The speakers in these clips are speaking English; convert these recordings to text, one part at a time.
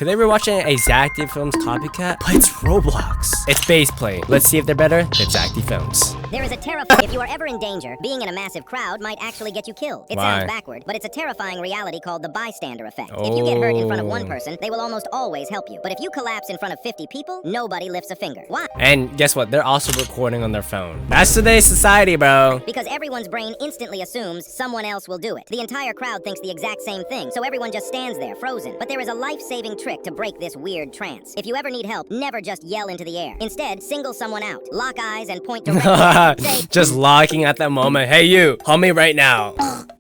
Could they be watching a Zack Films copycat? But it's Roblox. It's base play. Let's see if they're better than Zack Films. There is a terrifying. If you are ever in danger, being in a massive crowd might actually get you killed. It sounds backward, but it's a terrifying reality called the bystander effect. If you get hurt in front of one person, they will almost always help you. But if you collapse in front of 50 people, nobody lifts a finger. Why? And guess what? They're also recording on their phone. That's today's society, bro. Because everyone's brain instantly assumes someone else will do it. The entire crowd thinks the exact same thing, so everyone just stands there, frozen. But there is a life-saving trick to break this weird trance. If you ever need help, never just yell into the air. Instead, single someone out, lock eyes, and point directly. Say, just locking at that moment. Hey, you, help me right now.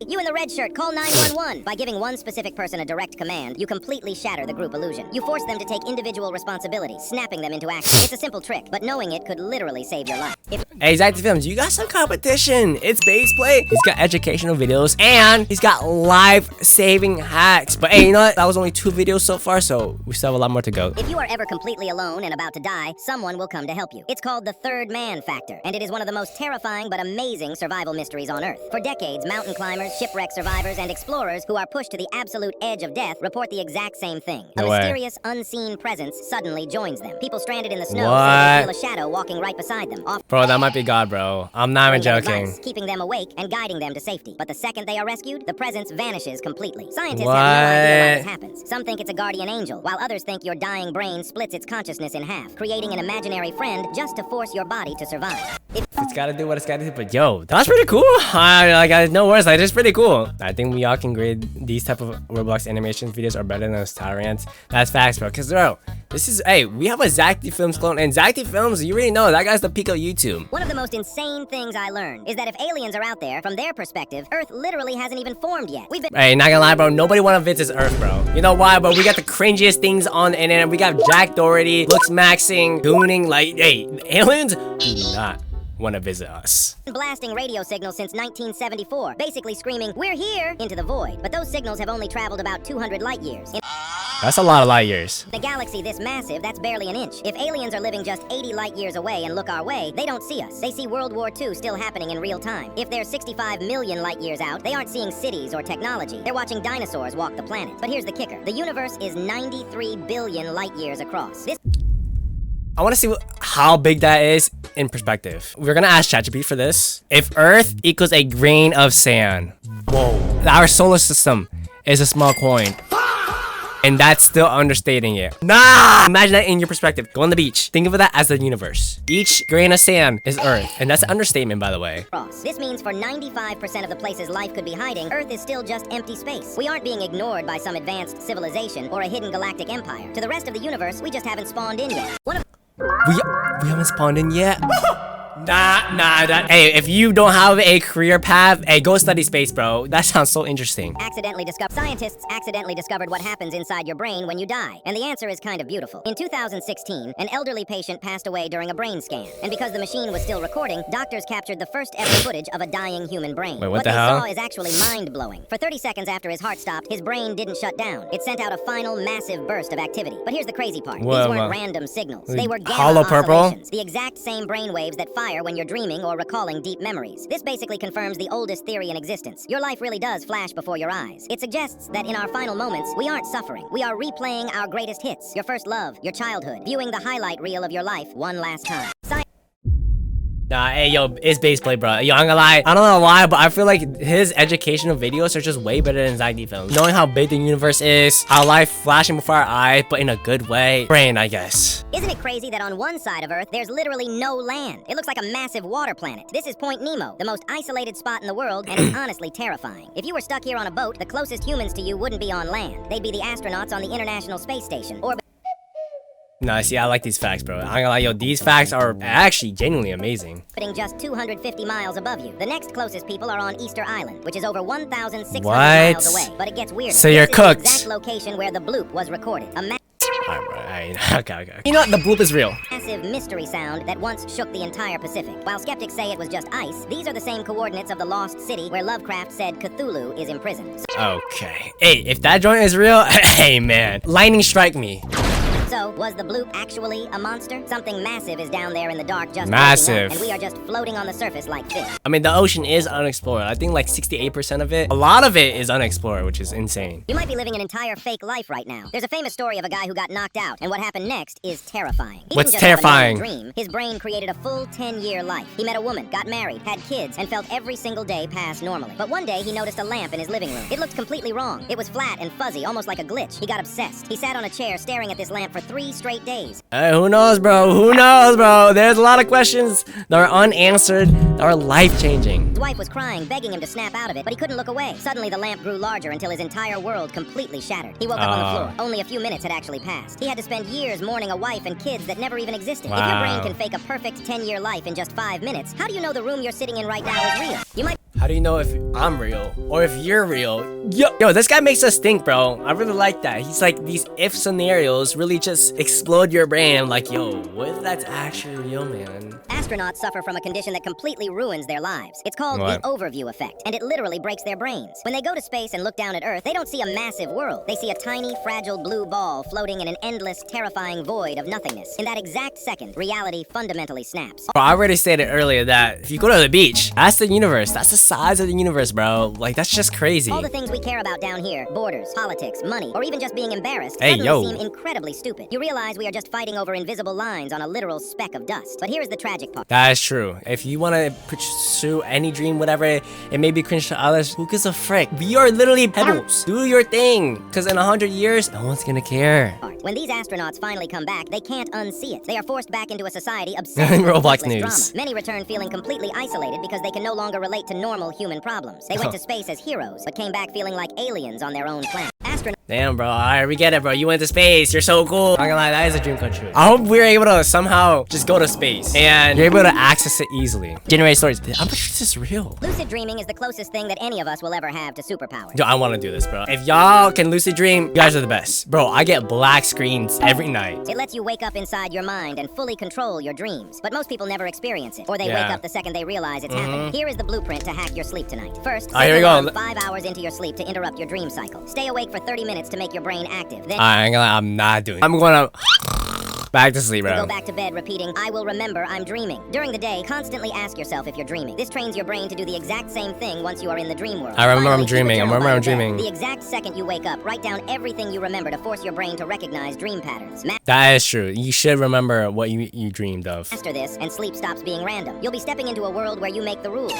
You in the red shirt, call 911. By giving one specific person a direct command, you completely shatter the group illusion. You force them to take individual responsibility, snapping them into action. It's a simple trick, but knowing it could literally save your life. Hey, Zack Films, you got some competition. It's base play. He's got educational videos, and he's got life-saving hacks. But hey, you know what? That was only 2 videos so far, so we still have a lot more to go. If you are ever completely alone and about to die, someone will come to help you. It's called the third man factor, and it is one of the most terrifying but amazing survival mysteries on Earth. For decades, mountain climbers, shipwreck survivors, and explorers who are pushed to the absolute edge of death report the exact same thing. A mysterious, unseen presence suddenly joins them. People stranded in the snow say they feel a shadow walking right beside them. Bro, that might be God, bro. I'm not even joking. Advice, keeping them awake and guiding them to safety. But the second they are rescued, the presence vanishes completely. Scientists have no idea why this happens. Some think it's a guardian angel, while others think your dying brain splits its consciousness in half, creating an imaginary friend just to force your body to survive. It's gotta do what it's gotta do, but yo, that's pretty cool. No words, like, it's pretty cool. I think we all can grade these type of Roblox animation videos are better than those Tyrants. That's facts, bro. Cause bro, this is, hey, we have a Zack Films clone, and Zack Films, you already know that guy's the peak of YouTube. One of the most insane things I learned is that if aliens are out there, from their perspective, Earth literally hasn't even formed yet. Hey, not gonna lie, bro. Nobody wanna visit Earth, bro. You know why? But we got the cringiest things on the internet. We got Jack Doherty, looks maxing, gooning. Like, hey, aliens do not want to visit us. Blasting radio signals since 1974, basically screaming, "We're here!" into the void. But those signals have only traveled about 200 light years. That's a lot of light years. In a galaxy this massive, that's barely an inch. If aliens are living just 80 light years away and look our way, they don't see us. They see World War II still happening in real time. If they're 65 million light years out, they aren't seeing cities or technology. They're watching dinosaurs walk the planet. But here's the kicker. The universe is 93 billion light years across. I want to see how big that is in perspective. We're gonna ask ChatGPT for this. If Earth equals a grain of sand, whoa, our solar system is a small coin. And that's still understating it. Nah! Imagine that in your perspective. Go on the beach. Think of that as the universe. Each grain of sand is Earth. And that's an understatement, by the way. This means for 95% of the places life could be hiding, Earth is still just empty space. We aren't being ignored by some advanced civilization or a hidden galactic empire. To the rest of the universe, we just haven't spawned in yet. We haven't spawned in yet? Hey, if you don't have a career path, hey, go study space, bro. That sounds so interesting. Scientists accidentally discovered what happens inside your brain when you die. And the answer is kind of beautiful. In 2016, an elderly patient passed away during a brain scan. And because the machine was still recording, doctors captured the first ever footage of a dying human brain. Wait, what the hell? they saw is actually mind-blowing. For 30 seconds after his heart stopped, his brain didn't shut down. It sent out a final massive burst of activity. But here's the crazy part. These weren't random signals. They were gamma oscillations. The exact same brain waves that fire when you're dreaming or recalling deep memories. This basically confirms the oldest theory in existence. Your life really does flash before your eyes. It suggests that in our final moments, we aren't suffering. We are replaying our greatest hits, your first love, your childhood, viewing the highlight reel of your life one last time. Nah, hey, yo, it's base play, bro. Yo, I'm gonna lie. I don't know why, but I feel like his educational videos are just way better than Zack Films. Knowing how big the universe is, how life flashing before our eyes, but in a good way. Brain, I guess. Isn't it crazy that on one side of Earth, there's literally no land? It looks like a massive water planet. This is Point Nemo, the most isolated spot in the world, and it's honestly terrifying. If you were stuck here on a boat, the closest humans to you wouldn't be on land. They'd be the astronauts on the International Space Station, or Nah, see, I like these facts, bro. I'm gonna lie, yo, these facts are actually genuinely amazing. Just 250 miles above you. The next closest people are on Easter Island, which is over 1,600 miles away. But it gets weirder. So you're cooked. This is the exact location where the bloop was recorded. Okay. You know what? The bloop is real. Massive mystery sound that once shook the entire Pacific. While skeptics say it was just ice, these are the same coordinates of the lost city where Lovecraft said Cthulhu is imprisoned. Okay. Hey, if that joint is real, hey, man. Lightning strike me. So, was the bloop actually a monster? Something massive is down there in the dark just massive, up, and we are just floating on the surface like fish. I mean, the ocean is unexplored. I think like 68% of it. A lot of it is unexplored, which is insane. You might be living an entire fake life right now. There's a famous story of a guy who got knocked out, and what happened next is terrifying. He What's didn't just terrifying? Have a dream. His brain created a full 10-year life. He met a woman, got married, had kids, and felt every single day pass normally. But one day he noticed a lamp in his living room. It looked completely wrong. It was flat and fuzzy, almost like a glitch. He got obsessed. He sat on a chair staring at this lamp for 3 straight days. Hey, who knows, bro? Who knows, bro? There's a lot of questions that are unanswered, that are life-changing. His wife was crying, begging him to snap out of it, but he couldn't look away. Suddenly, the lamp grew larger until his entire world completely shattered. He woke up on the floor. Only a few minutes had actually passed. He had to spend years mourning a wife and kids that never even existed. Wow. If your brain can fake a perfect 10-year life in just 5 minutes, how do you know the room you're sitting in right now is real? You might... How do you know if I'm real or if you're real? Yo, this guy makes us think, bro. I really like that. He's like, these if scenarios really just explode your brain. I'm like, yo, what if that's actually real, man? Astronauts suffer from a condition that completely ruins their lives. It's called the overview effect, and it literally breaks their brains. When they go to space and look down at Earth, they don't see a massive world. They see a tiny, fragile blue ball floating in an endless, terrifying void of nothingness. In that exact second, reality fundamentally snaps. Bro, I already stated earlier that if you go to the beach, that's the universe. That's the size of the universe, bro. Like, that's just crazy. All the things we care about down here, borders, politics, money, or even just being embarrassed, suddenly seem incredibly stupid. You realize we are just fighting over invisible lines on a literal speck of dust. But here's the tragic part. That is true. If you want to pursue any dream, whatever, it may be cringe to others, who gives a frick? We are literally pebbles. Do your thing. Because in 100 years, no one's gonna care. When these astronauts finally come back, they can't unsee it. They are forced back into a society obsessed with Roblox news. Drama. Many return feeling completely isolated because they can no longer relate to normal human problems. They went to space as heroes, but came back feeling like aliens on their own planet. Damn, bro. Alright, we get it, bro. You went to space. You're so cool. I'm not gonna lie, that is a dream come true. I hope we're able to somehow just go to space and you're able to access it easily. Generate stories. I'm pretty sure this is real. Lucid dreaming is the closest thing that any of us will ever have to superpowers. Yo, I want to do this, bro. If y'all can lucid dream, you guys are the best. Bro, I get black screens every night. It lets you wake up inside your mind and fully control your dreams. But most people never experience it, or they wake up the second they realize it's happening. Here is the blueprint to hack your sleep tonight. First, here we go. 5 hours into your sleep to interrupt your dream cycle. Stay awake for 30 minutes to make your brain active. Then I'm not doing it. I'm gonna back to sleep, bro. Go back to bed repeating, I will remember I'm dreaming. During the day, constantly ask yourself if you're dreaming. This trains your brain to do the exact same thing once you are in the dream world. I remember I'm dreaming. I'm dreaming. The exact second you wake up, write down everything you remember to force your brain to recognize dream patterns. That is true. You should remember what you dreamed of. Master this, and sleep stops being random. You'll be stepping into a world where you make the rules.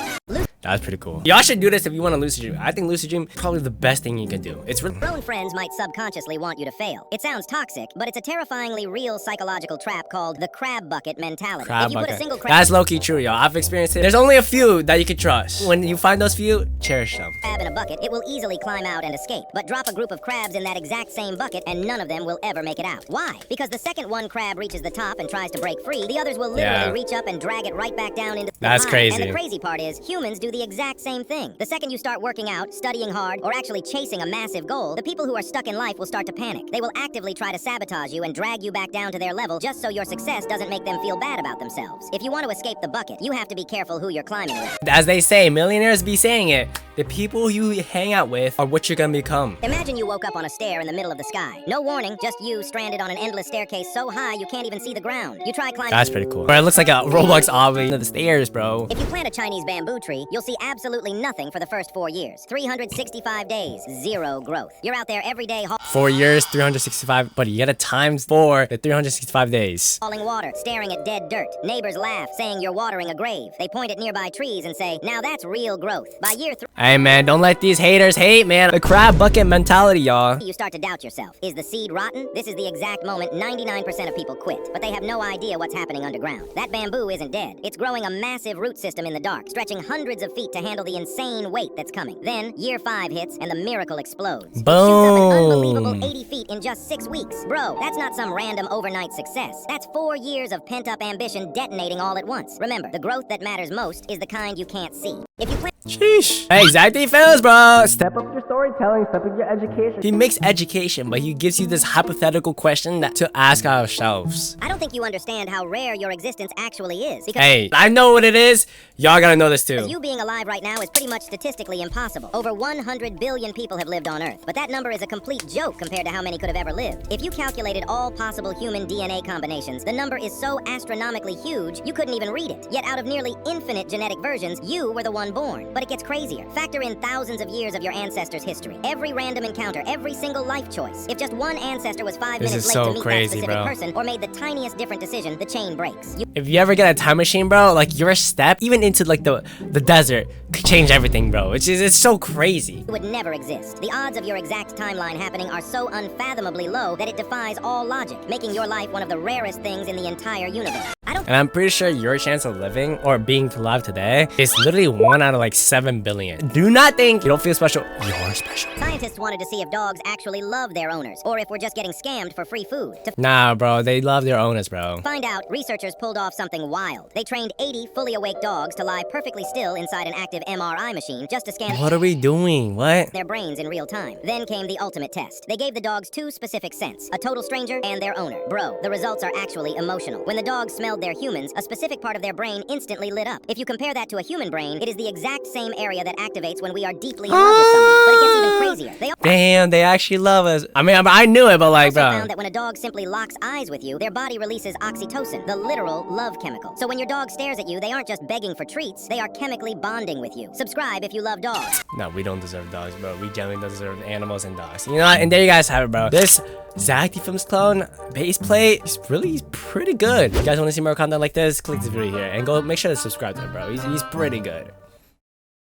That's pretty cool. Y'all should do this if you want to lucid dream. I think lucid dream is probably the best thing you can do. It's really... Your own friends might subconsciously want you to fail. It sounds toxic, but it's a terrifyingly real psychological trap called the crab bucket mentality. Crab bucket. That's low-key true, y'all. I've experienced it. There's only a few that you can trust. When you find those few, cherish them. Crab in a bucket, it will easily climb out and escape. But drop a group of crabs in that exact same bucket, and none of them will ever make it out. Why? Because the second one crab reaches the top and tries to break free, the others will literally reach up and drag it right back down into the That's pile. crazy. And the crazy part is, humans do the exact same thing. The second you start working out, studying hard, or actually chasing a massive goal, the people who are stuck in life will start to panic. They will actively try to sabotage you and drag you back down to their level just so your success doesn't make them feel bad about themselves. If you want to escape the bucket, you have to be careful who you're climbing with. As they say, millionaires be saying it, the people you hang out with are what you're gonna become. Imagine you woke up on a stair in the middle of the sky. No warning, just you stranded on an endless staircase so high you can't even see the ground. You try climbing. That's pretty cool. Bro, it looks like a Roblox obby into the stairs, bro. If you plant a Chinese bamboo tree, you'll see absolutely nothing for the first 4 years. 365 days, zero growth. You're out there every day 4 years, 365, buddy, you gotta times 4 the 365 days. Hauling water, staring at dead dirt. Neighbors laugh, saying you're watering a grave. They point at nearby trees and say, now that's real growth. By year 3... Hey, man, don't let these haters hate, man. The crab bucket mentality, y'all. You start to doubt yourself. Is the seed rotten? This is the exact moment 99% of people quit, but they have no idea what's happening underground. That bamboo isn't dead. It's growing a massive root system in the dark, stretching hundreds of feet to handle the insane weight that's coming. Then, year 5 hits, and the miracle explodes. Boom! It shoots up an unbelievable 80 feet in just 6 weeks. Bro, that's not some random overnight success. That's 4 years of pent-up ambition detonating all at once. Remember, the growth that matters most is the kind you can't see. If you plan Sheesh. Hey, Zack fails, bro. Step up your storytelling, step up your education. He makes education, but he gives you this hypothetical question that to ask ourselves. I don't think you understand how rare your existence actually is. Because hey, I know what it is. Y'all gotta know this too. You being alive right now is pretty much statistically impossible. Over 100 billion people have lived on Earth, but that number is a complete joke compared to how many could have ever lived. If you calculated all possible human DNA combinations, the number is so astronomically huge, you couldn't even read it. Yet out of nearly infinite genetic versions, you were the one born. But it gets crazier. Factor in thousands of years of your ancestors' history. Every random encounter, every single life choice. If just one ancestor was 5 minutes late to meet that specific person, or made the tiniest different decision, the chain breaks. If you ever get a time machine, bro, like your step, even into like the desert, could change everything, bro. It's so crazy. It would never exist. The odds of your exact timeline happening are so unfathomably low that it defies all logic, making your life one of the rarest things in the entire universe. And I'm pretty sure your chance of living or being alive today is literally 1 out of like 7 billion. Do not think you don't feel special. You're special. Scientists wanted to see if dogs actually love their owners, or if we're just getting scammed for free food. Nah, bro, they love their owners, bro. To find out, researchers pulled off something wild. They trained 80 fully awake dogs to lie perfectly still inside an active MRI machine just to scan What are we doing? What? their brains in real time. Then came the ultimate test. They gave the dogs 2 specific scents, a total stranger and their owner. Bro, the results are actually emotional. When the dogs smelled their humans, a specific part of their brain instantly lit up. If you compare that to a human brain, it is the exact same area that activates when we are deeply in love with someone. But it gets even crazier. Damn, they actually love us. I mean, I knew it, but like, bro. bro. Found that when a dog simply locks eyes with you, their body releases oxytocin, the literal love chemical. So when your dog stares at you, they aren't just begging for treats, they are chemically bonding with you. Subscribe if you love dogs. No, we don't deserve dogs, bro. We genuinely deserve animals and dogs. You know what? And there you guys have it, bro. This Zack Films clone base plate is he's pretty good. If you guys want to see more content like this, click this video here and go make sure to subscribe to him, bro. He's pretty good.